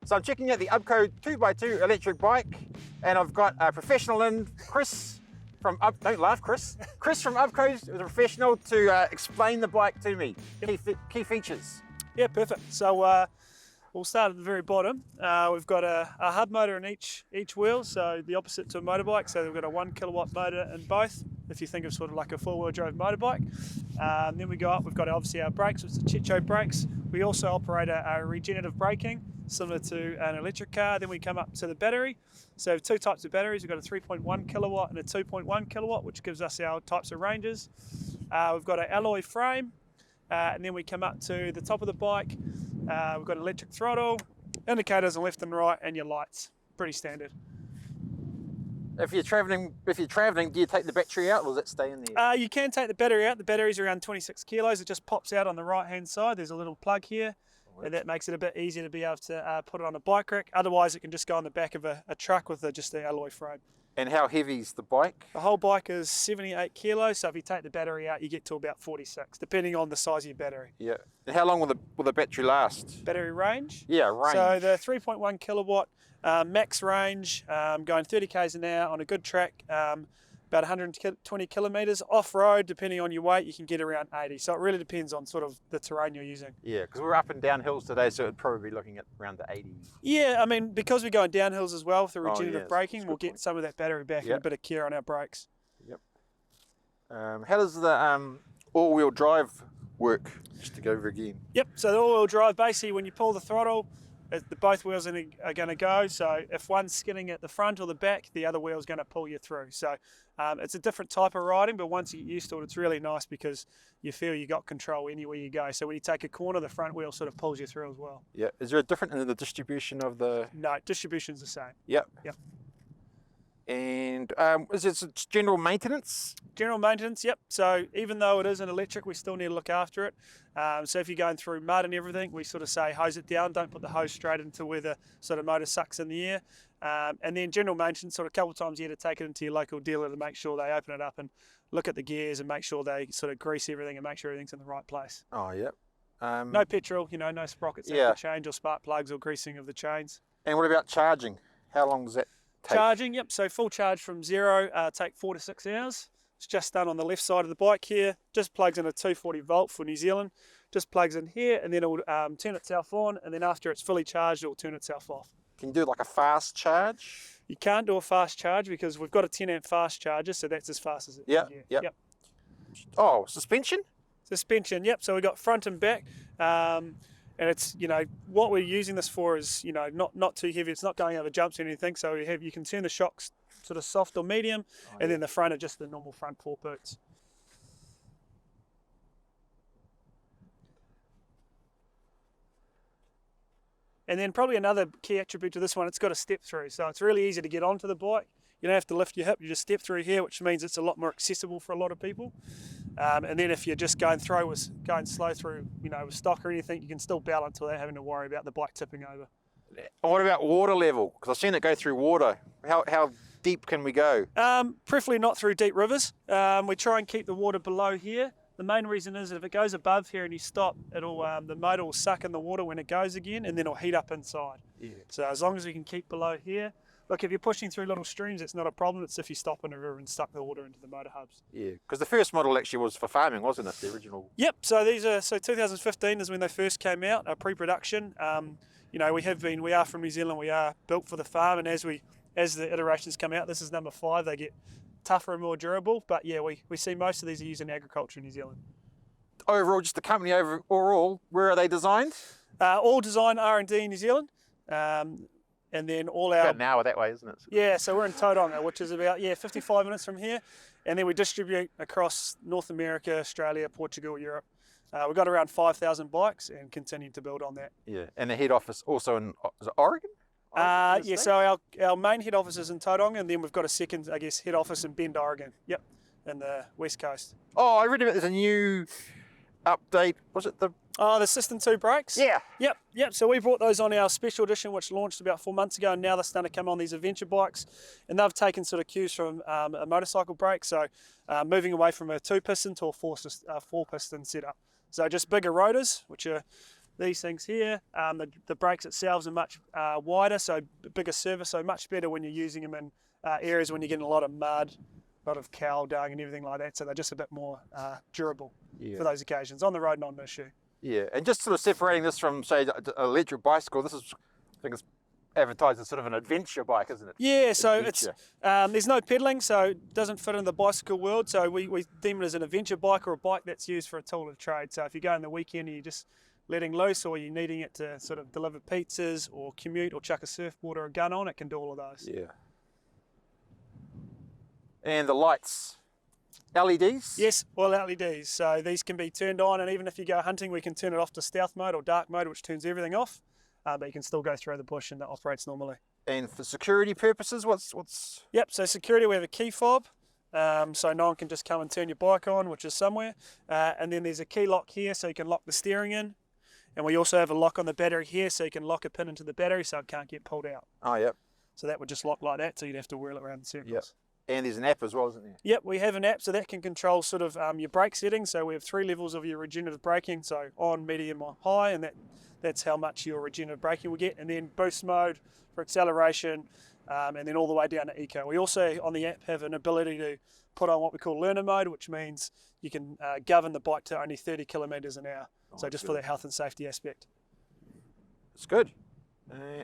So I'm checking out the UBCO 2x2 electric bike, and I've got a professional in, Chris from don't laugh, Chris. Chris from UBCO is a professional to explain the bike to me. Key features. Yeah, perfect. So we'll start at the very bottom. We've got a hub motor in each wheel, so the opposite to a motorbike. So we've got a 1 kilowatt motor in both, if you think of sort of like a four-wheel drive motorbike. Then we go up, we've got obviously our brakes, which are Chicho brakes. We also operate a regenerative braking, similar to an electric car. Then we come up to the battery. So we have two types of batteries. We've got a 3.1 kilowatt and a 2.1 kilowatt, which gives us our types of ranges. We've got an alloy frame, and then we come up to the top of the bike. We've got electric throttle, indicators on left and right, and your lights. Pretty standard. If you're traveling, do you take the battery out, or does it stay in there? You can take the battery out. The battery's around 26 kilos. It just pops out on the right-hand side. There's a little plug here, and that makes it a bit easier to be able to put it on a bike rack. Otherwise, it can just go on the back of a truck with just the alloy frame. And how heavy is the bike? The whole bike is 78 kilos, so if you take the battery out, you get to about 46, depending on the size of your battery. Yeah. And how long will the battery last? Battery range? Yeah, range. So the 3.1 kilowatt max range, going 30 k's an hour on a good track, about 120 kilometres. Off-road, depending on your weight, you can get around 80. So it really depends on sort of the terrain you're using. Yeah, because we're up and down hills today, so it'd probably be looking at around the 80. Yeah, I mean, because we're going down hills as well with the regenerative braking, we'll get point. some of that battery back and a bit of care on our brakes. Yep. How does the all-wheel drive work, just to go over again? Yep, so the all-wheel drive, basically when you pull the throttle, both wheels are going to go. So if one's skidding at the front or the back, the other wheel's going to pull you through. So it's a different type of riding, but once you get used to it, it's really nice because you feel you got control anywhere you go. So when you take a corner, the front wheel sort of pulls you through as well. Yeah. Is there a difference in the distribution of the? No, distribution's the same. Yep. Yep. And is it general maintenance? General maintenance, yep. So even though it is an electric, we still need to look after it. So if you're going through mud and everything, we sort of say hose it down, don't put the hose straight into where the sort of motor sucks in the air. And then general maintenance, sort of a couple of times a year to take it into your local dealer to make sure they open it up and look at the gears and make sure they sort of grease everything and make sure everything's in the right place. Oh, yep. No petrol, no sprockets to change or spark plugs or greasing of the chains. And what about charging? How long does that take? Charging, yep. So full charge from zero, take 4 to 6 hours. It's just done on the left side of the bike here. Just plugs in a 240 volt for New Zealand. Just plugs in here and then it will turn itself on, and then after it's fully charged, it will turn itself off. Can you do like a fast charge? You can't do a fast charge because we've got a 10 amp fast charger, so that's as fast as it can get. Yep. Oh, suspension? Suspension, yep. So we've got front and back. And it's, what we're using this for is, not too heavy. It's not going over jumps or anything. So you can turn the shocks sort of soft or medium, and then the front are just the normal front 4 boots. And then probably another key attribute to this one, it's got a step through. So it's really easy to get onto the bike. You don't have to lift your hip, you just step through here, which means it's a lot more accessible for a lot of people. And then if you're just going slow through, with stock or anything, you can still balance without having to worry about the bike tipping over. What about water level? Because I've seen it go through water. How deep can we go? Preferably not through deep rivers. We try and keep the water below here. The main reason is that if it goes above here and you stop, the motor will suck in the water when it goes again, and then it'll heat up inside. Yeah. So as long as we can keep below here. Look, if you're pushing through little streams, it's not a problem. It's if you stop in a river and suck the water into the motor hubs. Yeah, because the first model actually was for farming, wasn't it? The original. Yep. So 2015 is when they first came out, pre-production. We are from New Zealand. We are built for the farm, and as the iterations come out, this is number 5. They get tougher and more durable. But yeah, we see most of these are used in agriculture in New Zealand. Overall, just the company overall, where are they designed? All design R&D in New Zealand. And then all our... About an hour that way, isn't it? Yeah, so we're in Tauranga, which is about 55 minutes from here. And then we distribute across North America, Australia, Portugal, Europe. We've got around 5,000 bikes and continue to build on that. Yeah, and the head office also in, is it Oregon? So our main head office is in Tauranga, and then we've got a second, head office in Bend, Oregon. Yep, in the West Coast. Oh, I read about there's a new update. Was it the... Oh, the System 2 brakes? Yeah. Yep. So we brought those on our special edition, which launched about 4 months ago, and now they're starting to come on these adventure bikes. And they've taken sort of cues from a motorcycle brake, so moving away from a 2-piston to a 4-piston setup. So just bigger rotors, which are these things here. The brakes themselves are much wider, so bigger surface, so much better when you're using them in areas when you're getting a lot of mud, a lot of cow dung and everything like that, so they're just a bit more durable for those occasions. On the road, not an issue. Yeah, and just sort of separating this from, say, an electric bicycle, this is, I think it's advertised as sort of an adventure bike, isn't it? Yeah, so it's there's no pedalling, so it doesn't fit in the bicycle world, so we deem it as an adventure bike or a bike that's used for a tool of trade. So if you go on the weekend and you're just letting loose, or you're needing it to sort of deliver pizzas or commute or chuck a surfboard or a gun on, it can do all of those. Yeah. And the lights, LEDs? Yes, all LEDs. So these can be turned on, and even if you go hunting, we can turn it off to stealth mode or dark mode, which turns everything off. But you can still go through the bush and it operates normally. And for security purposes, what's? Yep, so security, we have a key fob. So no one can just come and turn your bike on, which is somewhere. And then there's a key lock here, so you can lock the steering in. And we also have a lock on the battery here, so you can lock a pin into the battery so it can't get pulled out. Oh, yep. So that would just lock like that, so you'd have to whirl it around the circles. Yep. And there's an app as well, isn't there? Yep, we have an app, so that can control sort of your brake settings. So we have 3 levels of your regenerative braking, so on, medium, or high, and that's how much your regenerative braking will get. And then boost mode for acceleration, and then all the way down to eco. We also, on the app, have an ability to put on what we call learner mode, which means you can govern the bike to only 30 kilometres an hour. So just for the health and safety aspect. It's good.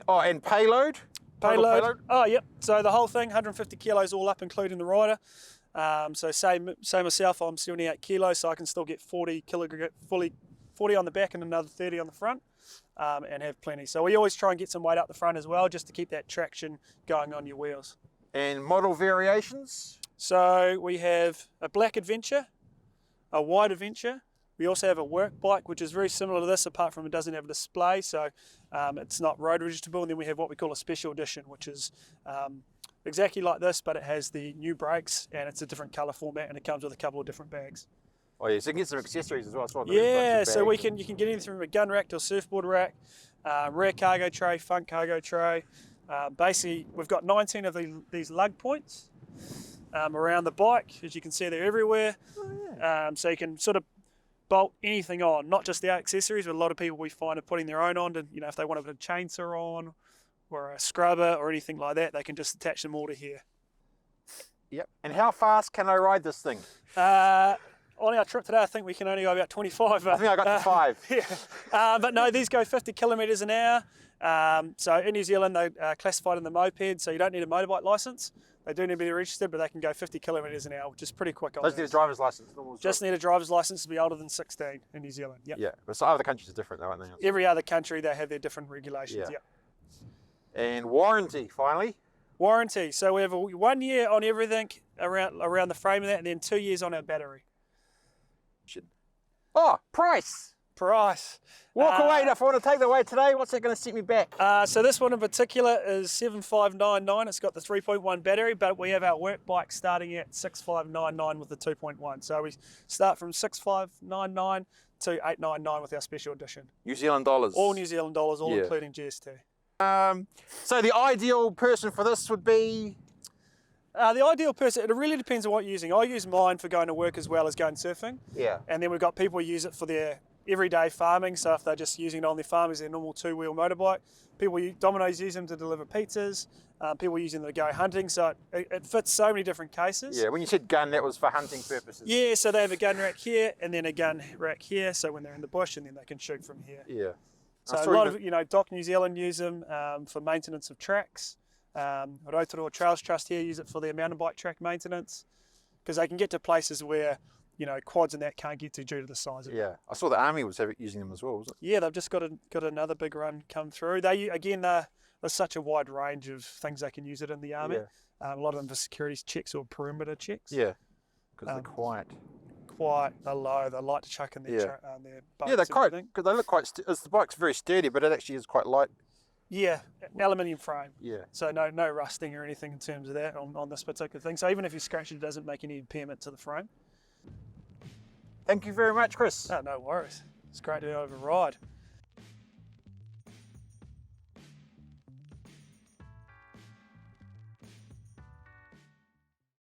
And payload? Payload. Oh, yep. So the whole thing, 150 kilos all up, including the rider. So say myself, I'm 78 kilos, so I can still get 40 on the back and another 30 on the front, and have plenty. So we always try and get some weight up the front as well, just to keep that traction going on your wheels. And model variations? So we have a black adventure, a white adventure. We also have a work bike, which is very similar to this, apart from it doesn't have a display, so it's not road registerable. And then we have what we call a special edition, which is exactly like this, but it has the new brakes, and it's a different colour format, and it comes with a couple of different bags. Oh yeah, so you can get some accessories as well. Yeah, so you can get anything from a gun rack to a surfboard rack, rear cargo tray, front cargo tray. Basically, we've got 19 of these lug points around the bike. As you can see, they're everywhere. Oh, yeah. So you can sort of bolt anything on, not just the accessories, but a lot of people we find are putting their own on to, if they want to put a chainsaw on or a scrubber or anything like that, they can just attach them all to here. Yep. And how fast can I ride this thing? On our trip today, I think we can only go about 25. I think I got to 5. Yeah. But no, these go 50 kilometres an hour. So in New Zealand, they're classified in the moped, so you don't need a motorbike licence. They do need to be registered, but they can go 50 kilometres an hour, which is pretty quick. Just need a driver's licence. Just need a driver's licence to be older than 16 in New Zealand. Yep. Yeah, but some other countries are different though, aren't they? Every other country, they have their different regulations. Yeah. Yep. And warranty, finally. Warranty. So we have 1 year on everything around the frame of that, and then 2 years on our battery. Oh, price. Walk away. If I want to take the away today, what's that going to set me back? So this one in particular is 7599. It's got the 3.1 battery, but we have our work bike starting at 6599 with the 2.1. So we start from 6599 to 899 with our special edition. New Zealand dollars. All New Zealand dollars, all including GST. So the ideal person for this would be? The ideal person, it really depends on what you're using. I use mine for going to work as well as going surfing. Yeah. And then we've got people who use it for their everyday farming, so if they're just using it on their farm as their normal 2-wheel motorbike. Domino's use them to deliver pizzas. People using them to go hunting, so it fits so many different cases. Yeah, when you said gun, that was for hunting purposes. Yeah, so they have a gun rack here and then a gun rack here, so when they're in the bush, and then they can shoot from here. Yeah. So a lot of, Dock New Zealand use them for maintenance of tracks. Rotorua Trails Trust here use it for their mountain bike track maintenance, because they can get to places where quads and that can't get to due to the size of it. Yeah, I saw the army was using them as well, was it? Yeah, they've just got another big run come through. There's such a wide range of things they can use it in the army. Yeah. A lot of them for security checks or perimeter checks. Yeah, because they're quiet. They're low. They like to chuck in their boats. Yeah, they're quite. Because they look quite. The bike's very sturdy, but it actually is quite light. Yeah, aluminium frame. Yeah. So no rusting or anything in terms of that on this particular thing. So even if you scratch it, it doesn't make any impairment to the frame. Thank you very much, Chris. Oh, no worries. It's great to be able to ride.